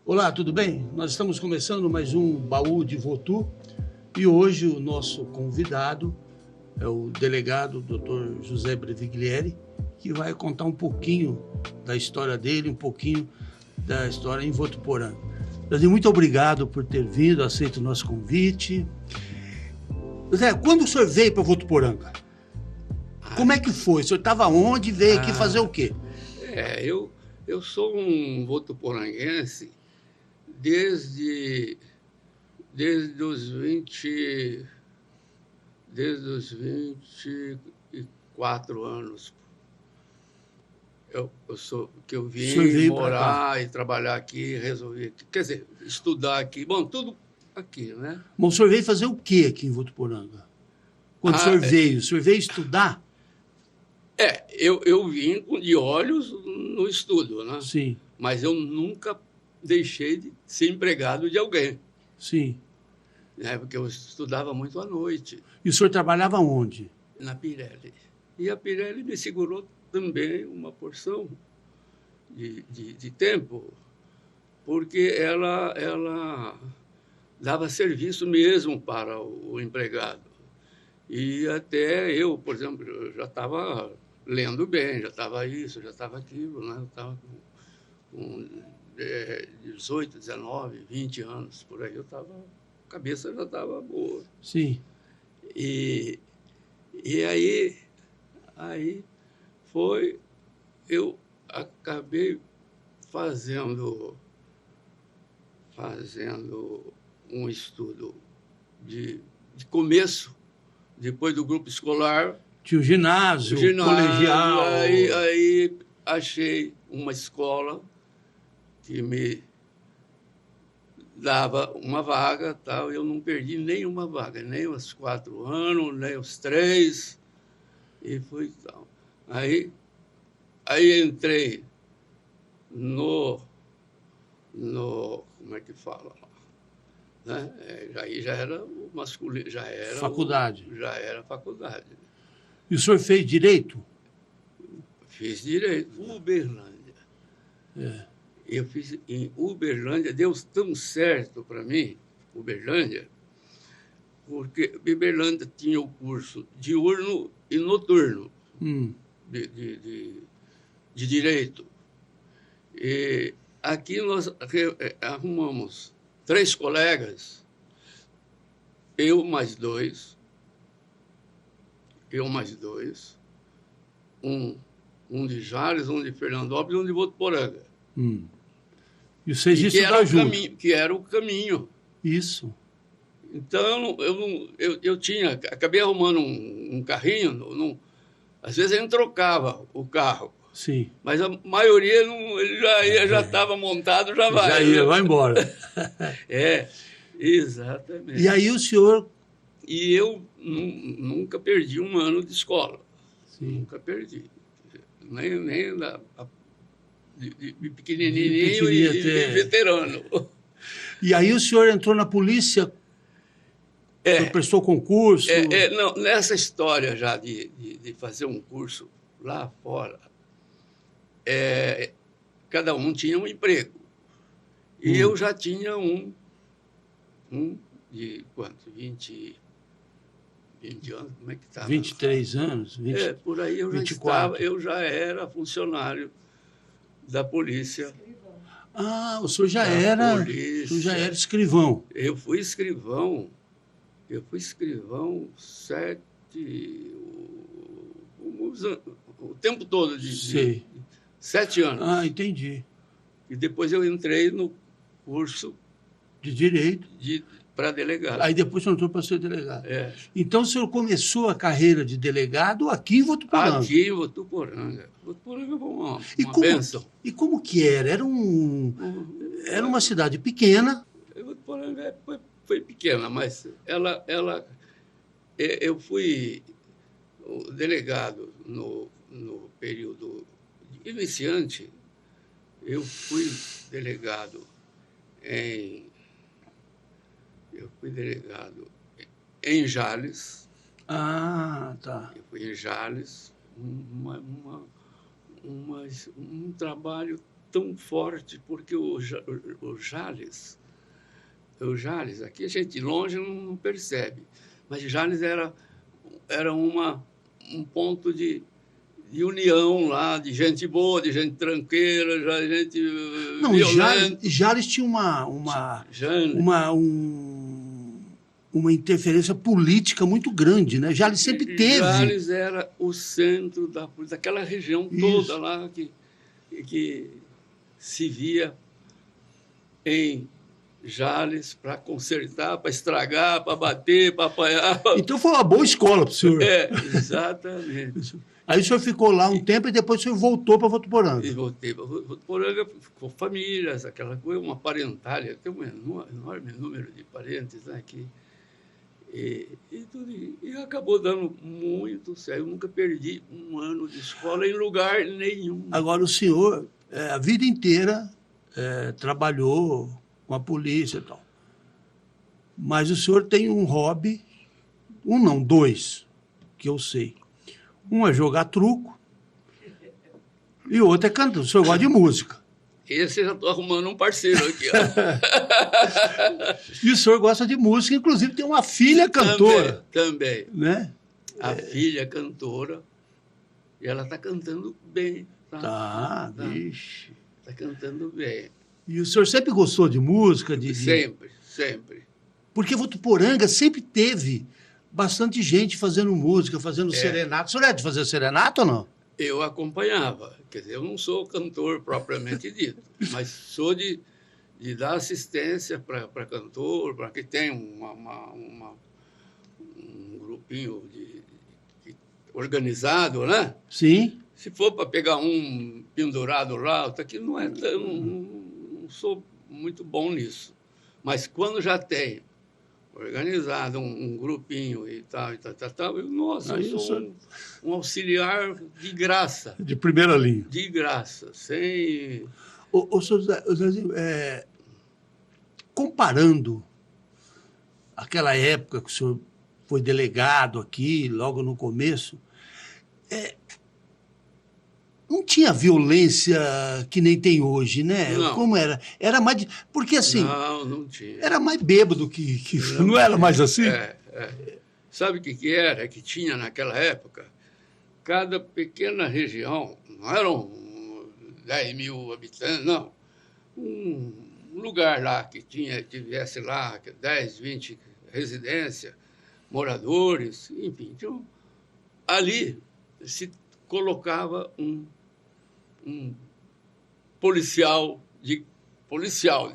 Olá, tudo bem? Nós estamos começando mais um Baú de Votu e hoje o nosso convidado é o delegado Dr. José Breviglieri, que vai contar um pouquinho da história dele, um pouquinho da história em Votuporanga. José, muito obrigado por ter vindo, aceito o nosso convite. José, quando o senhor veio para Votuporanga? Como é que foi? O senhor estava onde? Veio aqui fazer o quê? Eu sou um votuporanguense desde os 24 anos. Eu vim morar e trabalhar aqui, resolvi, quer dizer, estudar aqui, bom, tudo aqui, né? Bom, o senhor veio fazer o quê aqui em Votuporanga? Quando o senhor veio estudar? Eu vim de olhos no estudo, né? Sim. Mas eu nunca deixei de ser empregado de alguém. Sim. Porque eu estudava muito à noite. E o senhor trabalhava onde? Na Pirelli. E a Pirelli me segurou também uma porção de tempo, porque ela dava serviço mesmo para o empregado. E até eu, por exemplo, eu já estava lendo bem, já estava isso, já estava aquilo, né? Eu estava com 18, 19, 20 anos, por aí, a cabeça já estava boa. Sim. E aí eu acabei fazendo um estudo de começo, depois do grupo escolar. Tinha o ginásio, colegial. Aí achei uma escola que me dava uma vaga, tal. Eu não perdi nenhuma vaga, nem os 4 anos, nem os 3, e fui tal. Aí entrei no como é que fala? Né? Aí já era o masculino, já era faculdade. Já era faculdade. E o senhor fez direito? Fiz direito, Uberlândia. Eu fiz em Uberlândia, deu tão certo para mim, Uberlândia, porque Uberlândia tinha o curso diurno e noturno de direito. E aqui nós arrumamos 3 colegas, eu mais dois, um de Jales, um de Fernandópolis e um de Votuporanga. E vocês estudaram junto? Que era o caminho. Isso. Então, eu acabei arrumando um carrinho, às vezes a gente trocava o carro. Sim. Mas a maioria ele já estava montado, já vai. Vai embora. Exatamente. E aí o senhor... E eu nunca perdi um ano de escola. Sim. Nunca perdi. Nem de pequenininho e veterano. E aí o senhor entrou na polícia, prestou concurso? Não, nessa história já de fazer um curso lá fora, cada um tinha um emprego. E eu já tinha um de quanto? 20 anos, como é que estava? 23 anos? 20, por aí eu 24. eu já era funcionário da polícia. Ah, o senhor já era escrivão. Eu fui escrivão o tempo todo de 7 anos. Ah, entendi. E depois eu entrei no curso de direito para delegado. Aí depois o senhor entrou para ser delegado. Então o senhor começou a carreira de delegado aqui em Votuporanga? Aqui em Votuporanga. Votuporanga foi uma bênção. E como que era? Era uma cidade pequena. Votuporanga foi pequena, mas eu fui delegado no período iniciante. Eu fui delegado em Jales. Ah, tá. Eu fui em Jales, um trabalho tão forte, porque o Jales, aqui a gente de longe não percebe, mas Jales era um ponto de união lá, de gente boa, de gente tranqueira, de gente violenta. Jales tinha uma interferência política muito grande, né? Jales sempre teve. Jales era o centro daquela região toda lá que se via em Jales para consertar, para estragar, para bater, para apanhar. Então foi uma boa escola para o senhor. Exatamente. Aí o senhor ficou lá um tempo e depois o senhor voltou para Votuporanga. E voltei para Votuporanga, ficou famílias, aquela coisa, uma parentalha, tem um enorme número de parentes, né, aqui. E acabou dando muito certo. Eu nunca perdi um ano de escola em lugar nenhum. Agora, o senhor, a vida inteira, trabalhou com a polícia e tal. Mas o senhor tem um hobby, dois, que eu sei. Um é jogar truco e o outro é cantar. O senhor gosta de música. Esse eu já estou arrumando um parceiro aqui. Ó. E o senhor gosta de música, inclusive tem uma filha cantora. Também. Né? A filha cantora, e ela está cantando bem. Vixe. Está cantando bem. E o senhor sempre gostou de música? Sempre. Porque Votuporanga sempre teve bastante gente fazendo música, fazendo serenata. O senhor é de fazer serenata ou não? Eu acompanhava. Quer dizer, eu não sou cantor propriamente dito, mas sou de dar assistência para cantor, para que tenha um grupinho organizado, né? Sim. Se for para pegar um pendurado lá, aqui não sou muito bom nisso. Mas quando já tem organizado um grupinho e tal, eu sou um auxiliar de graça. De primeira linha. De graça, sem... Ô, senhor José, comparando aquela época que o senhor foi delegado aqui, logo no começo, não tinha violência que nem tem hoje, né? Não. Como era? Era mais... Porque, assim... Não tinha. Era mais bêbado que não era mais assim? Sabe o que era? Que tinha naquela época? Cada pequena região, não eram 10 mil habitantes, não. Um lugar lá que tivesse lá 10, 20 residências, moradores, enfim. Então, ali se colocava um policial de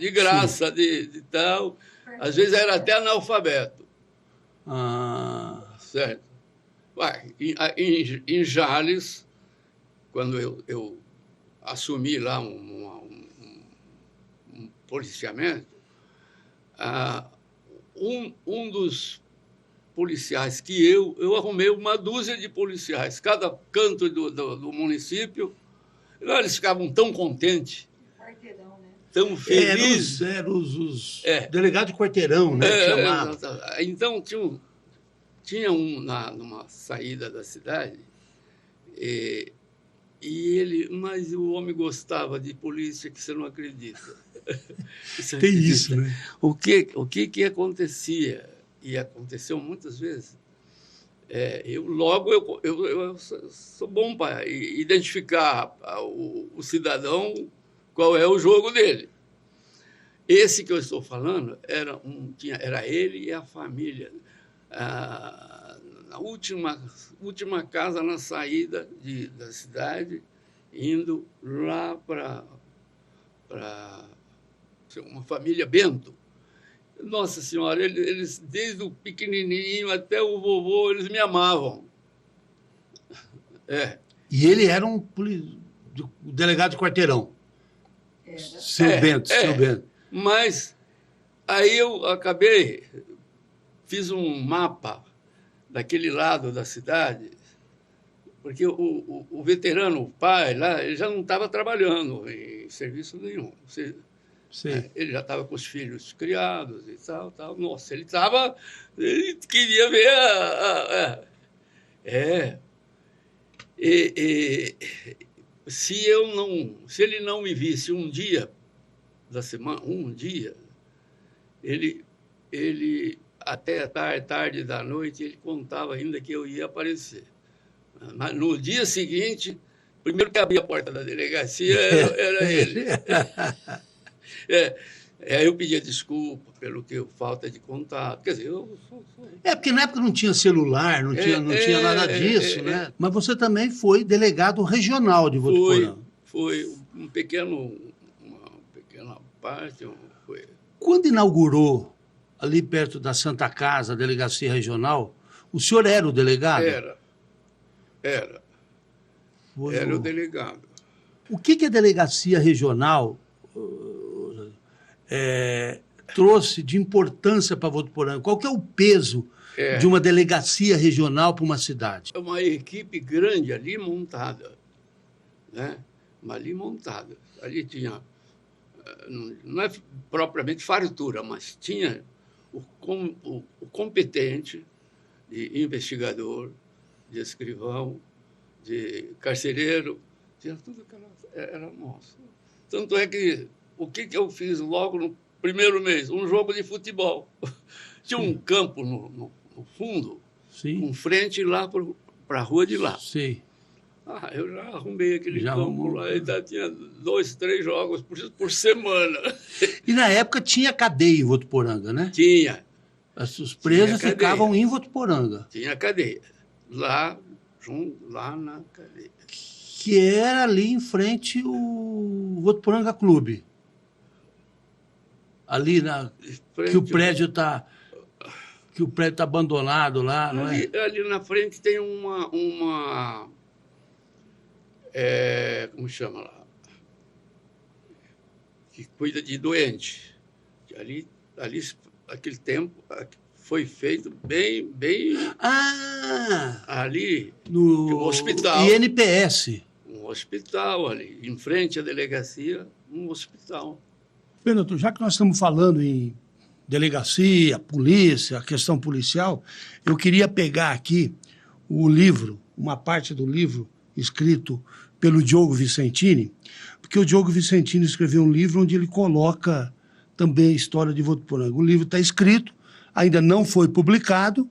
graça, de tal. Às vezes era até analfabeto. Certo? Em Jales, quando eu assumi lá um policiamento, um dos policiais que eu arrumei uma dúzia de policiais, cada canto do município. Eles ficavam tão contentes, tão felizes. Eram os delegados de quarteirão, né? Então, tinha numa saída da cidade, mas o homem gostava de polícia que você não acredita. Tem isso, né? O que acontecia, e aconteceu muitas vezes, eu sou bom para identificar o cidadão, qual é o jogo dele. Esse que eu estou falando era ele e a família. Na última casa na saída da cidade, indo lá para uma família Bento. Nossa Senhora, eles, desde o pequenininho até o vovô, eles me amavam. E ele era um delegado de quarteirão. Seu Bento. Mas aí eu fiz um mapa daquele lado da cidade, porque o veterano, o pai lá, ele já não estava trabalhando em serviço nenhum. Ele já estava com os filhos criados e tal. Nossa, ele queria ver se ele não me visse um dia da semana, ele até tarde da noite, ele contava ainda que eu ia aparecer. Mas no dia seguinte, primeiro que abria a porta da delegacia era ele. Aí eu pedia desculpa pelo que falta de contato. Quer dizer, porque na época não tinha celular, não tinha nada disso, né? Mas você também foi delegado regional de Votuporanga. Foi uma pequena parte. Quando inaugurou, ali perto da Santa Casa, a delegacia regional, o senhor era o delegado? Era. Era o delegado. O que a delegacia regional trouxe de importância para Votuporanga? Qual que é o peso de uma delegacia regional para uma cidade? É uma equipe grande ali montada, né? Ali tinha, não é propriamente fartura, mas tinha o competente de investigador, de escrivão, de carcereiro, tinha tudo que era nosso. Tanto é que o que eu fiz logo no primeiro mês? Um jogo de futebol. Tinha um campo no fundo, com frente lá para a rua de lá. Sim. Eu já arrumei aquele campo lá, ainda tinha 2, 3 jogos por semana. E na época tinha cadeia em Votuporanga, né? Tinha. Os presos ficavam em Votuporanga. Tinha cadeia. Lá na cadeia. Que era ali em frente o Votuporanga Clube. Ali que o prédio está abandonado lá, não é? Ali na frente tem uma como chama lá? Que cuida de doente. Ali aquele tempo foi feito bem ali no hospital. INPS. Um hospital ali, em frente à delegacia, um hospital. Bem, doutor, já que nós estamos falando em delegacia, polícia, a questão policial, eu queria pegar aqui o livro, uma parte do livro escrito pelo Diogo Vicentini, porque o Diogo Vicentini escreveu um livro onde ele coloca também a história de Votuporanga. O livro está escrito, ainda não foi publicado,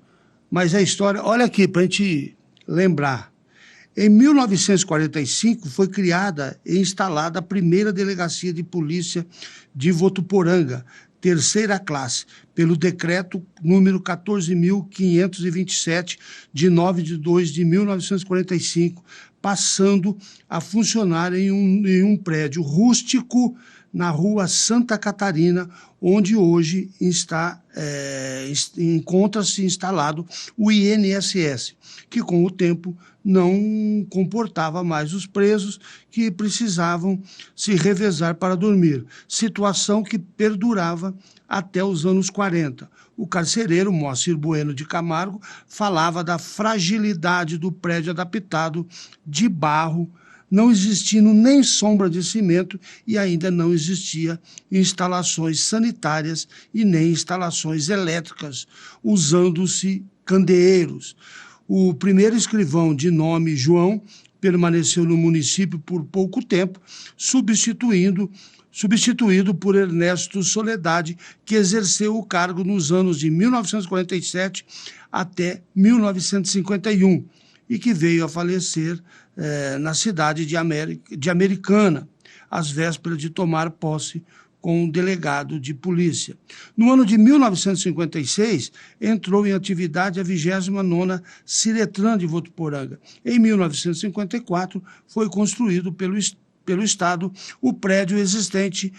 mas a história... Olha aqui, para a gente lembrar. Em 1945, foi criada e instalada a primeira delegacia de polícia de Votuporanga, terceira classe, pelo decreto número 14.527, de 9 de 2 de 1945, passando a funcionar em um prédio rústico na rua Santa Catarina, onde hoje encontra-se instalado o INSS, que com o tempo não comportava mais os presos que precisavam se revezar para dormir, situação que perdurava até os anos 40. O carcereiro Moacir Bueno de Camargo falava da fragilidade do prédio adaptado de barro, não existindo nem sombra de cimento e ainda não existia instalações sanitárias e nem instalações elétricas, usando-se candeeiros. O primeiro escrivão, de nome João, permaneceu no município por pouco tempo, substituído por Ernesto Soledade, que exerceu o cargo nos anos de 1947 até 1951 e que veio a falecer na cidade de Americana, às vésperas de tomar posse com um delegado de polícia. No ano de 1956, entrou em atividade a 29ª Ciretran de Votuporanga. Em 1954, foi construído pelo Estado o prédio existente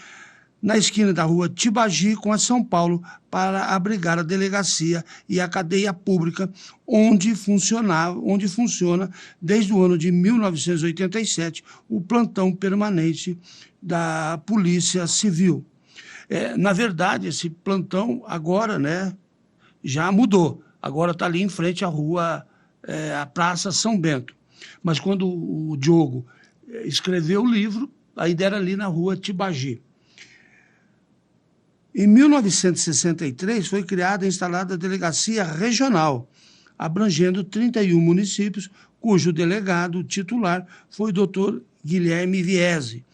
na esquina da rua Tibagi com a São Paulo para abrigar a delegacia e a cadeia pública, onde funciona desde o ano de 1987 o plantão permanente da Polícia Civil. Na verdade, esse plantão agora, já mudou. Agora está ali em frente à rua, a Praça São Bento. Mas quando o Diogo escreveu o livro, ainda era ali na rua Tibagi. Em 1963, foi criada e instalada a Delegacia Regional, abrangendo 31 municípios, cujo delegado titular foi o Dr. Guilherme Viese.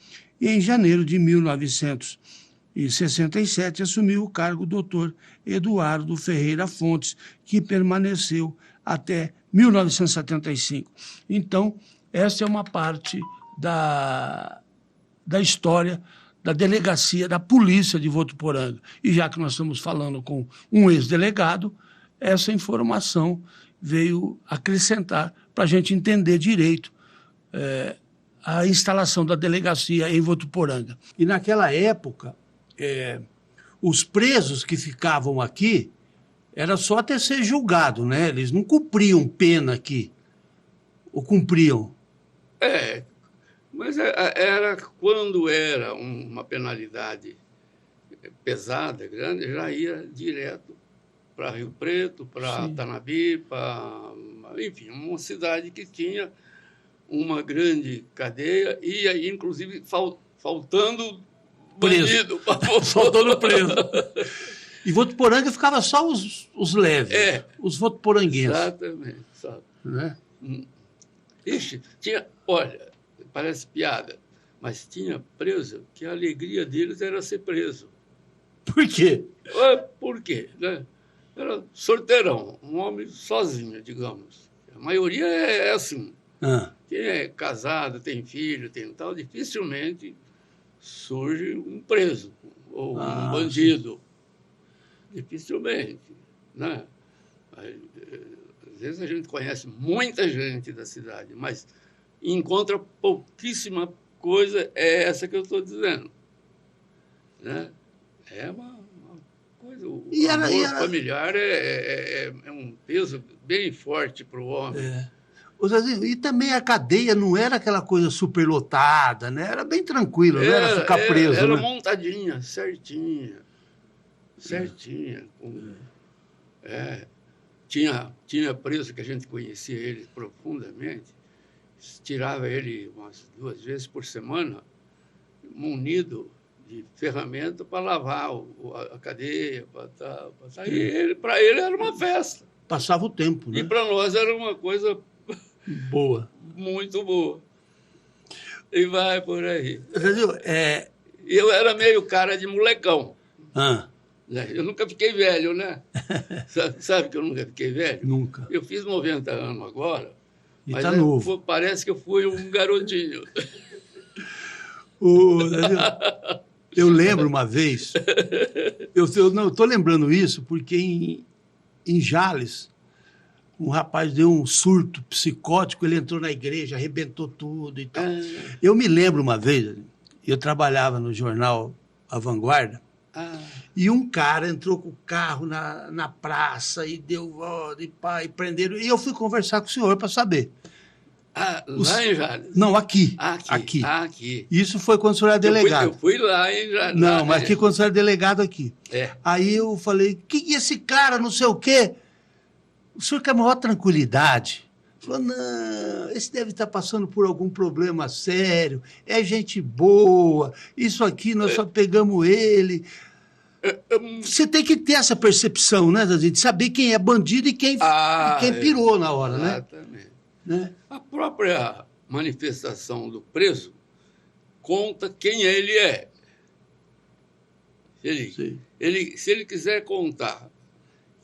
E em janeiro de 1967 assumiu o cargo o doutor Eduardo Ferreira Fontes, que permaneceu até 1975. Então, essa é uma parte da história da delegacia, da polícia de Votuporanga. E já que nós estamos falando com um ex-delegado, essa informação veio acrescentar para a gente entender direito a instalação da delegacia em Votuporanga. E naquela época, os presos que ficavam aqui era só até ser julgado, né? Eles não cumpriam pena aqui. Ou cumpriam? Mas era quando era uma penalidade pesada, grande, já ia direto para Rio Preto, para Tanabi, enfim, uma cidade que tinha uma grande cadeia e aí, inclusive, faltando bandido. Faltando preso. E Votuporanga ficava só os leves, os votuporanguenses. Exatamente. Né? Ixi, olha, parece piada, mas tinha preso que a alegria deles era ser preso. Por quê? Por quê? Né? Era sorteirão, um homem sozinho, digamos. A maioria é assim. Quem é casado, tem filho, tem tal, dificilmente surge um preso ou um bandido. Sim. Dificilmente. Né? Às vezes a gente conhece muita gente da cidade, mas encontra pouquíssima coisa, é essa que eu estou dizendo. Né? É uma coisa... O amor familiar é um peso bem forte para o homem. E também a cadeia não era aquela coisa superlotada, né? Era bem tranquilo, não era ficar preso. Era né? montadinha, certinha. Tinha preso que a gente conhecia ele profundamente, tirava ele umas 2 vezes por semana, munido de ferramenta para lavar a cadeia, para ele era uma festa. Passava o tempo, né? E para nós era uma coisa boa, muito boa. E vai por aí. Entendeu? Eu era meio cara de molecão. Eu nunca fiquei velho, né? Sabe que eu nunca fiquei velho? Nunca. Eu fiz 90 anos agora, mas tá novo. Parece que eu fui um garotinho. Eu lembro uma vez, eu estou lembrando isso porque em Jales, um rapaz deu um surto psicótico, ele entrou na igreja, arrebentou tudo e tal. Eu me lembro uma vez, eu trabalhava no jornal A Vanguarda, e um cara entrou com o carro na praça e deu volta e prenderam. E eu fui conversar com o senhor para saber. Lá em Jales? Não, aqui. Aqui. Isso foi quando o senhor era delegado. Eu fui lá em Jales. Não, mas aqui quando o senhor era delegado aqui. Aí eu falei, que esse cara, não sei o quê? O senhor quer a maior tranquilidade. Falou, não, esse deve estar passando por algum problema sério, é gente boa, isso aqui nós só pegamos ele. Você tem que ter essa percepção, né, de saber quem é bandido e quem pirou na hora, exatamente. Né? A própria manifestação do preso conta quem ele é. Se ele quiser contar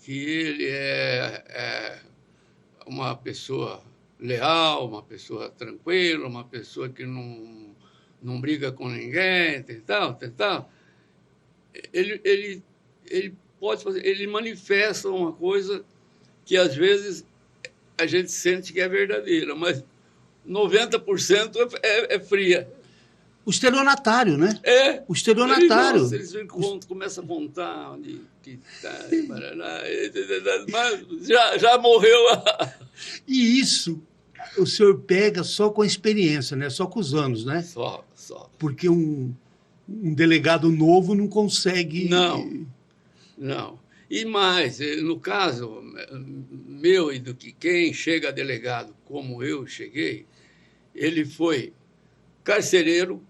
que ele é uma pessoa leal, uma pessoa tranquila, uma pessoa que não briga com ninguém, tal. Ele pode fazer, ele manifesta uma coisa que às vezes a gente sente que é verdadeira, mas 90% é fria. O estelionatário, né? O estelionatário. Eles começam a contar onde que tá, mas já morreu. E isso o senhor pega só com a experiência, né? Só com os anos, né? Só. Porque um delegado novo não consegue... Não. E mais, no caso meu e do que quem chega a delegado como eu cheguei, ele foi carcereiro,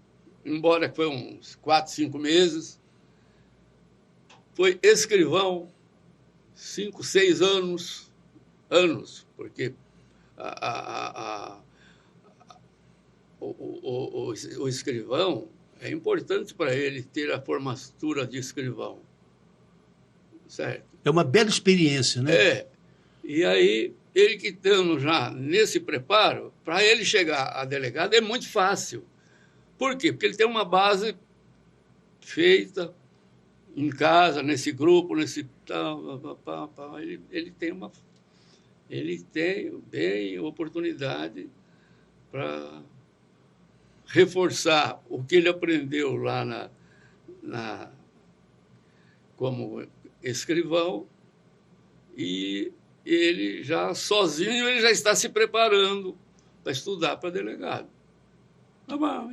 embora foi uns 4, 5 meses, foi escrivão, 5, 6 anos, porque o escrivão, é importante para ele ter a formatura de escrivão, certo? É uma bela experiência, né? É. E aí, ele que estando já nesse preparo, para ele chegar a delegado é muito fácil. Por quê? Porque ele tem uma base feita em casa, nesse grupo, nesse ele tem bem oportunidade para reforçar o que ele aprendeu lá como escrivão, e ele já sozinho ele já está se preparando para estudar para delegado.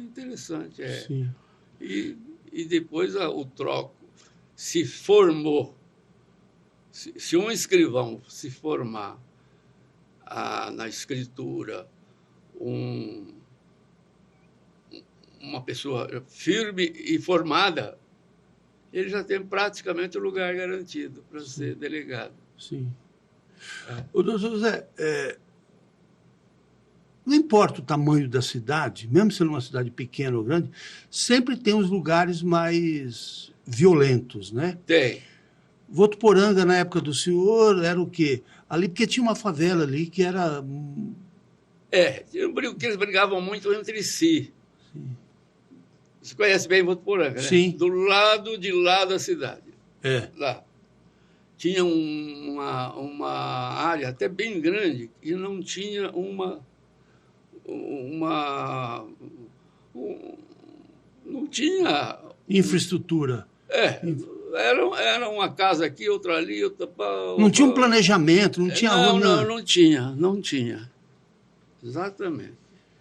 Interessante, é. Sim. E depois o troco se formou. Se um escrivão se formar na escritura, uma pessoa firme e formada, ele já tem praticamente o lugar garantido para ser delegado. Sim. O doutor José, não importa o tamanho da cidade, mesmo sendo uma cidade pequena ou grande, sempre tem os lugares mais violentos, né? Tem. Votuporanga, na época do senhor, era o quê? Ali, porque tinha uma favela ali que era... que eles brigavam muito entre si. Sim. Você conhece bem Votuporanga, né? Sim. Do lado de lá da cidade. Lá. Tinha uma área até bem grande e não tinha não tinha... infraestrutura. Era uma casa aqui, outra ali, outra... Não tinha um planejamento, não tinha... Não tinha. Exatamente.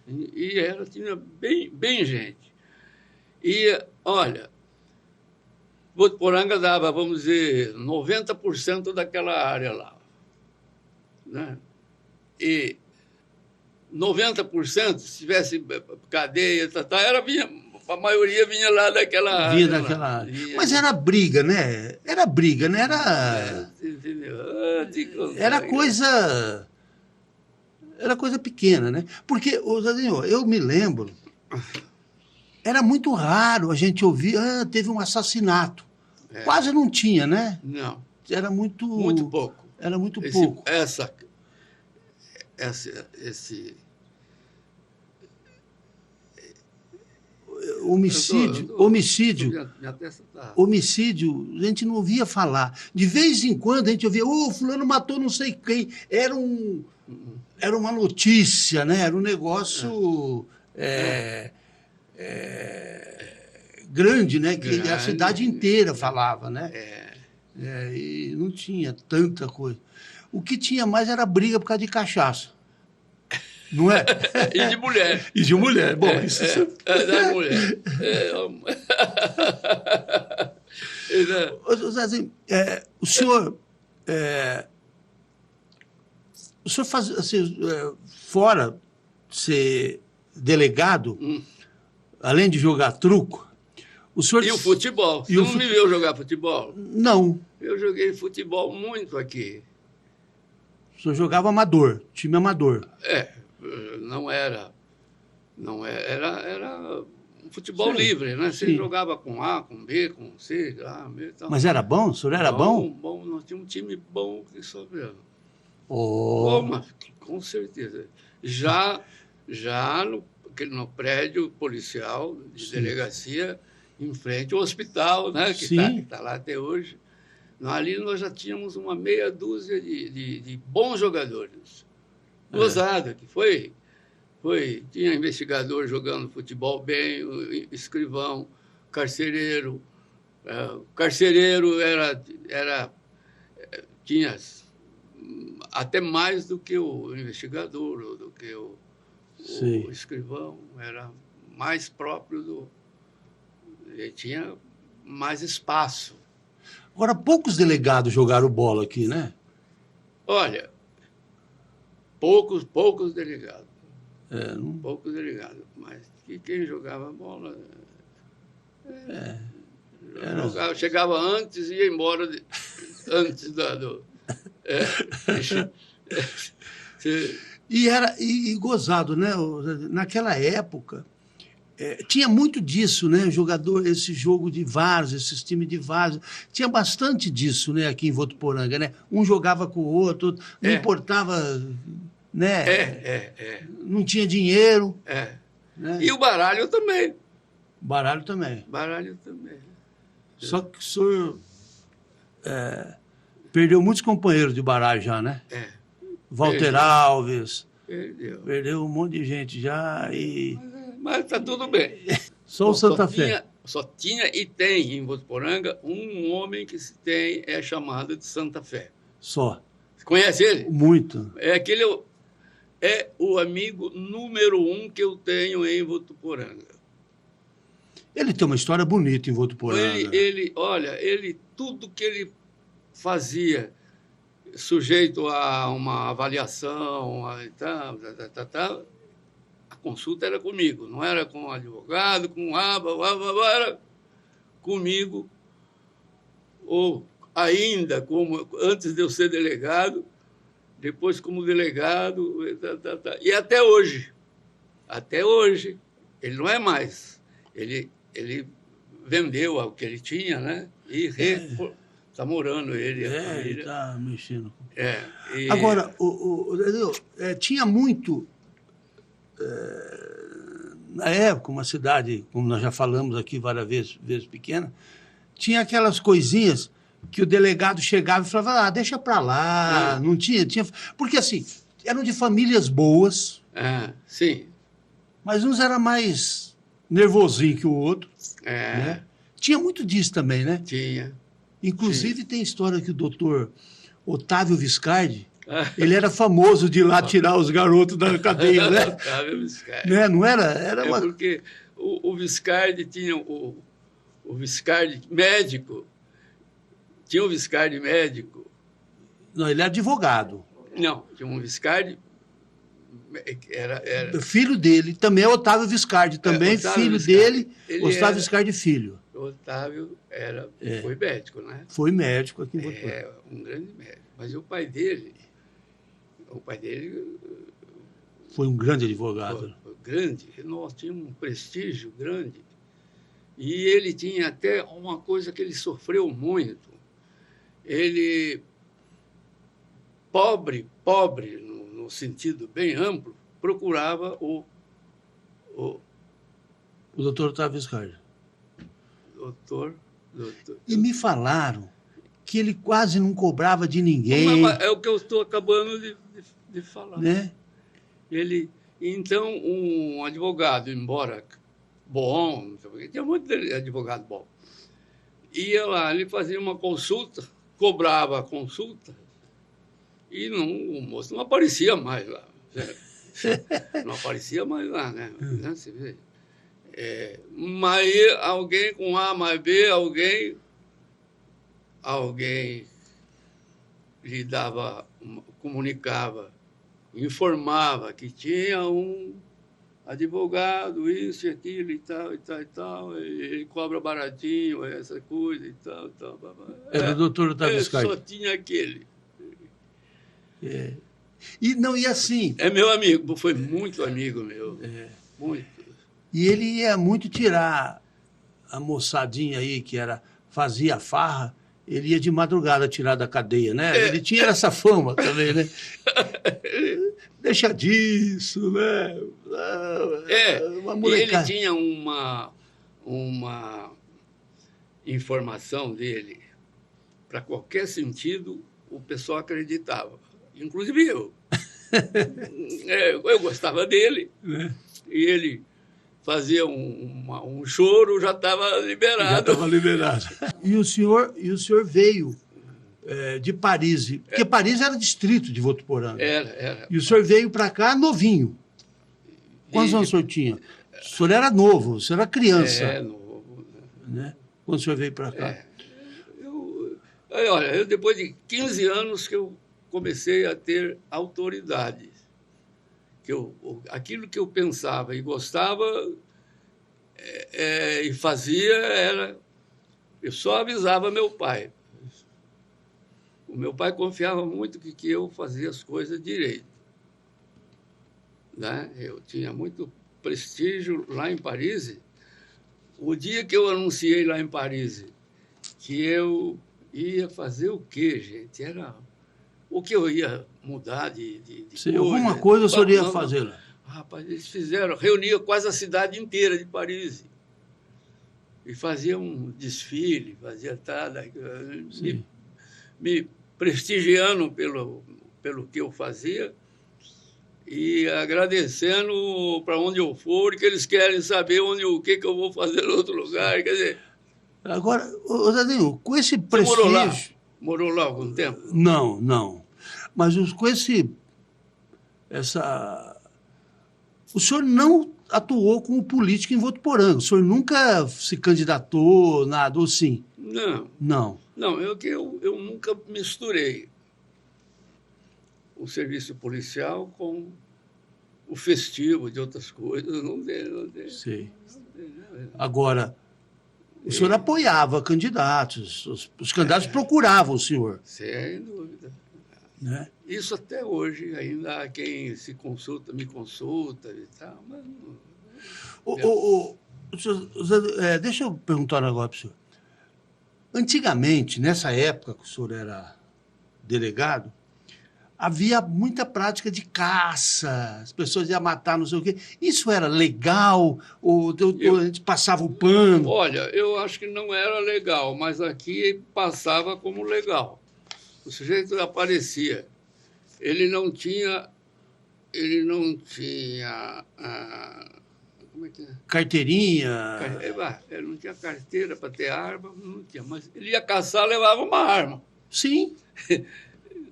E tinha bem gente. E, olha, Votuporanga dava, vamos dizer, 90% daquela área lá. Né? E 90%, se tivesse cadeia, a maioria vinha lá daquela área. Vinha daquela área. Mas era briga, né? Era briga, né? Era coisa... Era coisa pequena, né? Porque, Zazinho, eu me lembro, era muito raro a gente ouvir, teve um assassinato. Quase não tinha, né? Não. Era muito... Muito pouco. Era muito pouco. Homicídio, a gente não ouvia falar. De vez em quando a gente ouvia, fulano matou não sei quem. Era uma notícia, né? Era um negócio grande, né? Que a cidade inteira falava, né? E não tinha tanta coisa. O que tinha mais era briga por causa de cachaça. Não é? E de mulher. E de mulher. Bom, isso... da mulher. Zezinho, o senhor faz, assim, fora de ser delegado, além de jogar truco, o senhor... E o futebol. Você não me viu jogar futebol? Não. Eu joguei futebol muito aqui. O senhor jogava amador, time amador. Não era. Era um futebol livre, né? Você jogava com A, com B, com C, A, B e tal. Mas era bom? O senhor era bom? Bom, nós tínhamos um time bom que sobrava. Com certeza. Já no prédio policial de delegacia, em frente ao hospital, né? Que está lá até hoje. Ali nós já tínhamos uma meia dúzia de bons jogadores. Gozada, que tinha investigador jogando futebol bem, escrivão, carcereiro. O carcereiro tinha até mais do que o investigador, do que o escrivão. Era mais próprio ele tinha mais espaço. Agora, poucos delegados jogaram bola aqui, né? Olha, poucos delegados. Poucos delegados. Mas quem jogava bola... chegava antes e ia embora antes E gozado, né? Naquela época, tinha muito disso, né? Jogador, esse jogo de várzea, esses times de várzea. Tinha bastante disso, né? Aqui em Votuporanga, né? Um jogava com o outro, não importava, né? Não tinha dinheiro. Né? E o baralho também. Baralho também. Baralho também. Só que o senhor perdeu muitos companheiros de baralho já, né? Walter Alves. Perdeu um monte de gente já e... Mas tá tudo bem. Só o Santa Fé. Só tinha e tem em Votuporanga um homem que se tem, é chamado de Santa Fé. Só. Conhece ele? Muito. É o amigo número 1 que eu tenho em Votuporanga. Ele tem uma história bonita em Votuporanga. Ele tudo que ele fazia sujeito a uma avaliação, a consulta era comigo, não era com o advogado, com era comigo, ou ainda como antes de eu ser delegado, depois como delegado, e até hoje, ele não é mais, ele vendeu o que ele tinha, né? E está morando ele. Ele está mexendo. E... Agora, tinha muito, na época, uma cidade, como nós já falamos aqui várias vezes pequena, tinha aquelas coisinhas que o delegado chegava e falava, deixa para lá, não tinha... Porque, assim, eram de famílias boas. Sim. Mas uns era mais nervosinho que o outro. Né? Tinha muito disso também, né? Tinha. Inclusive, tem história que o doutor Otávio Viscardi, ele era famoso de ir lá tirar os garotos da cadeia, né? Otávio Viscardi. Né? Não era? Era uma... porque o Viscardi tinha o Viscardi médico. Tinha um Viscardi médico. Não, ele era advogado. Não, tinha um Viscardi... Era... Filho dele, também é Otávio Viscardi, também filho dele, Otávio Viscardi filho. Otávio foi médico, né? Foi médico aqui em Votuporanga. Um grande médico. Mas o pai dele foi um grande advogado. Foi grande. Nós tínhamos um prestígio grande. E ele tinha até uma coisa que ele sofreu muito. Ele, pobre, no sentido bem amplo, procurava o doutor Otávio Viscardi. Doutor. E me falaram que ele quase não cobrava de ninguém. Mas é o que eu estou acabando de falar. Né? Então, um advogado, embora bom, tinha muito advogado bom, ia lá, ele fazia uma consulta, cobrava a consulta, e o moço não aparecia mais lá. Não aparecia mais lá, né? Você vê. Mas alguém com A mais B, alguém lhe dava, comunicava, informava que tinha um advogado, isso e aquilo e tal, ele cobra baratinho, essa coisa e tal. Era o doutor Otávio Viscardi. Só tinha aquele. E assim... É meu amigo, foi muito amigo meu. Muito. E ele ia muito tirar a moçadinha aí, que fazia farra, ele ia de madrugada tirar da cadeia, né? Ele tinha essa fama também, né? Deixa disso, né? Uma molecada. Ele tinha uma informação dele, para qualquer sentido, o pessoal acreditava. Inclusive eu. Eu gostava dele. E ele fazia um choro, já estava liberado. Já estava liberado. E o senhor veio de Paris, porque Paris era distrito de Votuporanga. Era. E o senhor veio para cá novinho. Quantos anos o senhor tinha? O senhor era novo, o senhor era criança. Novo. Né? Quando o senhor veio para cá? Olha, depois de 15 anos que eu comecei a ter autoridade. Aquilo que eu pensava e gostava e fazia eu só avisava meu pai. O meu pai confiava muito que eu fazia as coisas direito. né? Eu tinha muito prestígio lá em Paris. O dia que eu anunciei lá em Paris que eu ia fazer o quê, gente? Era o que eu ia mudar de Sim, coisa. Alguma coisa o senhor ia fazer lá. Rapaz, eles reuniam quase a cidade inteira de Paris. E faziam um desfile, fazia me prestigiando pelo que eu fazia e agradecendo para onde eu for, que eles querem saber o que eu vou fazer em outro lugar. Quer dizer, agora, Zadinho, com esse prestígio... Você morou lá? Morou lá algum tempo? Não, não. Mas com o senhor não atuou como político em Votuporanga. O senhor nunca se candidatou, nada, ou sim? Não. Não. Não, eu nunca misturei o serviço policial com o festivo de outras coisas. Não dei. Sei. Agora, o senhor apoiava candidatos, os candidatos procuravam o senhor. Sem dúvida. Né? Isso até hoje, ainda há quem me consulta e tal, mas deixa eu perguntar um negócio para o senhor. Antigamente, nessa época que o senhor era delegado, havia muita prática de caça, as pessoas iam matar, não sei o quê. Isso era legal? Ou a gente passava o pano? Olha, eu acho que não era legal, mas aqui passava como legal. O sujeito aparecia. Ele não tinha como é que é? Carteirinha? Ele não tinha carteira para ter arma, não tinha, mas ele ia caçar, levava uma arma. Sim.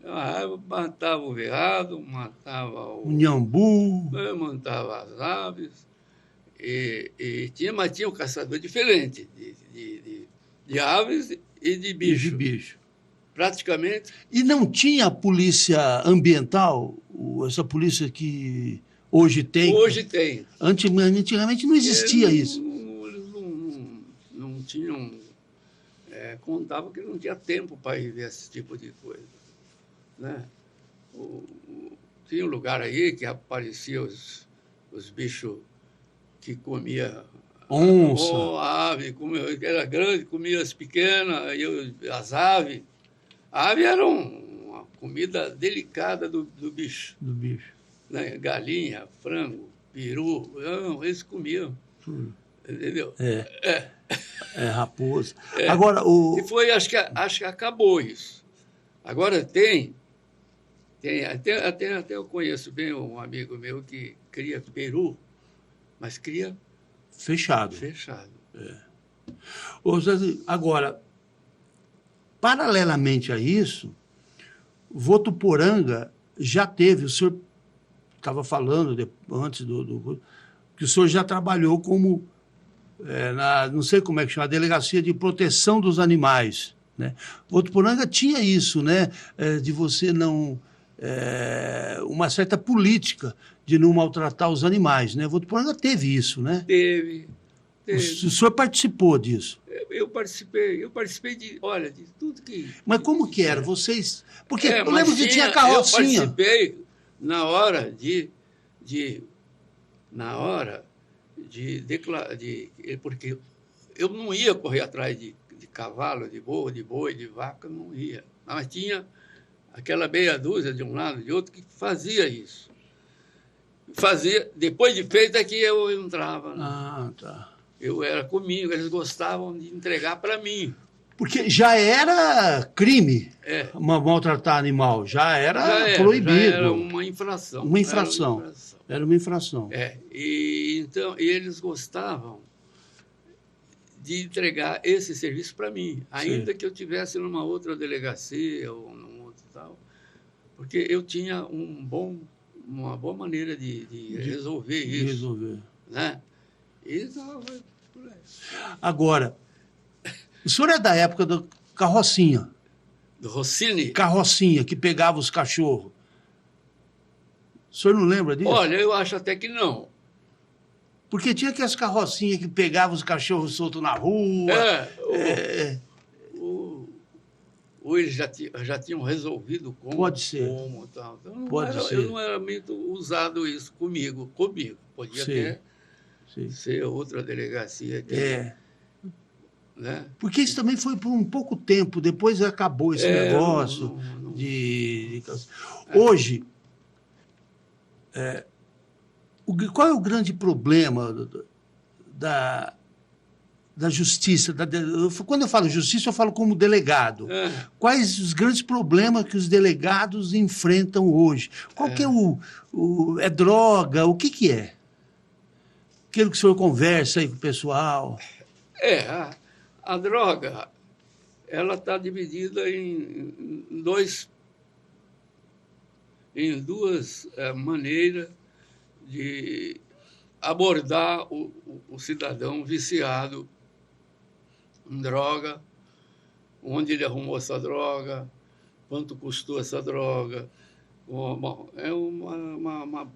A arma matava o veado, matava o nhambu, matava as aves, mas tinha um caçador diferente de aves e de bicho. Praticamente. E não tinha a polícia ambiental, essa polícia que hoje tem? Hoje tem. Antigamente não existia isso. Eles não tinham... contavam que não tinha tempo para ir ver esse tipo de coisa. Né? Tinha um lugar aí que apareciam os bichos que comia onça, a ave, era grande, comia as pequenas, as aves. A ave era uma comida delicada do bicho. Do bicho. Né? Galinha, frango, peru, eles comiam. Entendeu? Raposa. Agora, E foi, acho que acabou isso. Agora até eu conheço bem um amigo meu que cria peru, mas cria fechado. Agora, paralelamente a isso, Votuporanga já teve, o senhor estava falando antes que o senhor já trabalhou como, não sei como é que chama, Delegacia de Proteção dos Animais. Né? Votuporanga tinha isso, né? De você não... uma certa política de não maltratar os animais. Né? Votuporanga teve isso, né? Teve. O senhor participou disso? Eu participei de tudo que... Mas como que era? Vocês... Porque eu lembro que tinha carrocinha. Eu participei na hora porque eu não ia correr atrás de cavalo, de boi, de vaca, não ia. Mas tinha aquela meia dúzia de um lado e de outro que fazia isso. Depois de feito é que eu entrava. Né? Ah, tá. Eu era comigo, eles gostavam de entregar para mim. Porque já era crime maltratar animal, já era proibido. Já era uma infração. Era uma infração. E eles gostavam de entregar esse serviço para mim, ainda que eu estivesse numa outra delegacia ou num outro tal, porque eu tinha uma boa maneira de resolver isso. Né? Então, agora, o senhor é da época do carrocinha. Do Rossini? Carrocinha, que pegava os cachorros. O senhor não lembra disso? Olha, eu acho até que não. Porque tinha aquelas carrocinhas que pegavam os cachorros soltos na rua. ou eles já tinham resolvido como. Pode ser. Como, tal. Então, Pode ser. Eu não era muito usado isso comigo. Podia até ser outra delegacia. Né? Porque isso também foi por um pouco tempo, depois acabou esse negócio. Hoje, qual é o grande problema da justiça? Quando eu falo justiça, eu falo como delegado. Quais os grandes problemas que os delegados enfrentam hoje? Qual que é droga? O que é? Aquilo que o senhor conversa aí com o pessoal. A droga, ela está dividida em duas maneiras de abordar o cidadão viciado em droga, onde ele arrumou essa droga, quanto custou essa droga. Bom, é uma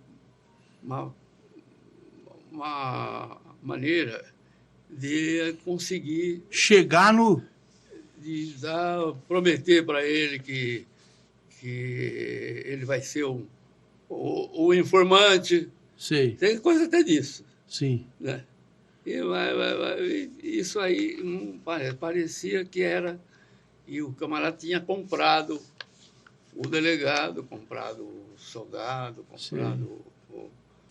maneira de conseguir chegar no... prometer para ele que ele vai ser o informante. Sim. Tem coisa até disso. Sim. Né? Isso aí parecia que era... E o camarada tinha comprado o delegado, comprado o soldado, comprado...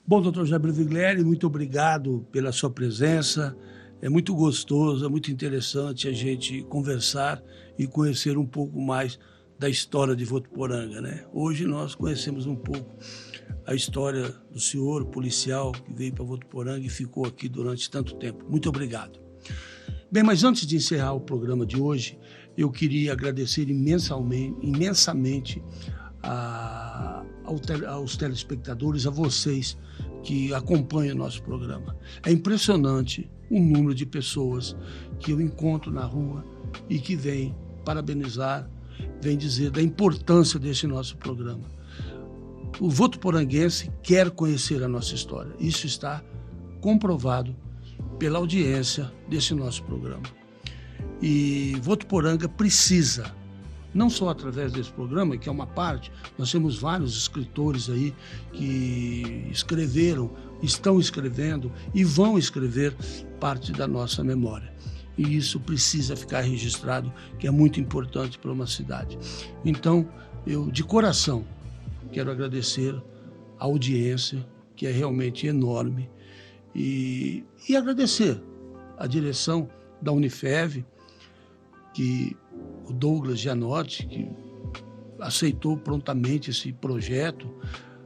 Bom, doutor José Viglieri, muito obrigado pela sua presença. É muito gostoso, é muito interessante a gente conversar e conhecer um pouco mais da história de Votuporanga, né? Hoje nós conhecemos um pouco a história do senhor policial que veio para Votuporanga e ficou aqui durante tanto tempo. Muito obrigado. Bem, mas antes de encerrar o programa de hoje, eu queria agradecer imensamente aos telespectadores, a vocês que acompanham o nosso programa. É impressionante o número de pessoas que eu encontro na rua e que vêm parabenizar, vêm dizer da importância desse nosso programa. O votuporanguense quer conhecer a nossa história. Isso está comprovado pela audiência desse nosso programa. E Votuporanga precisa, não só através desse programa, que é uma parte, nós temos vários escritores aí que escreveram, estão escrevendo e vão escrever parte da nossa memória. E isso precisa ficar registrado, que é muito importante para uma cidade. Então, eu, de coração, quero agradecer a audiência, que é realmente enorme, e agradecer a direção da Unifev, que o Douglas Gianotti, que aceitou prontamente esse projeto,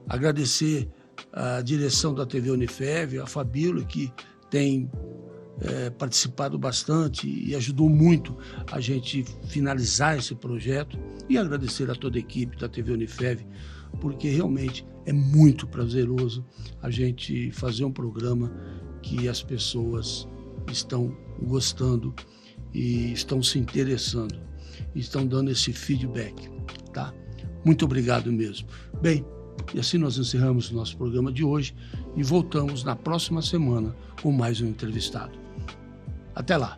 agradecer a direção da TV Unifev, a Fabíola, que tem participado bastante e ajudou muito a gente finalizar esse projeto, e agradecer a toda a equipe da TV Unifev, porque realmente é muito prazeroso a gente fazer um programa que as pessoas estão gostando e estão se interessando, estão dando esse feedback, tá? Muito obrigado mesmo. Bem, e assim nós encerramos o nosso programa de hoje e voltamos na próxima semana com mais um entrevistado. Até lá!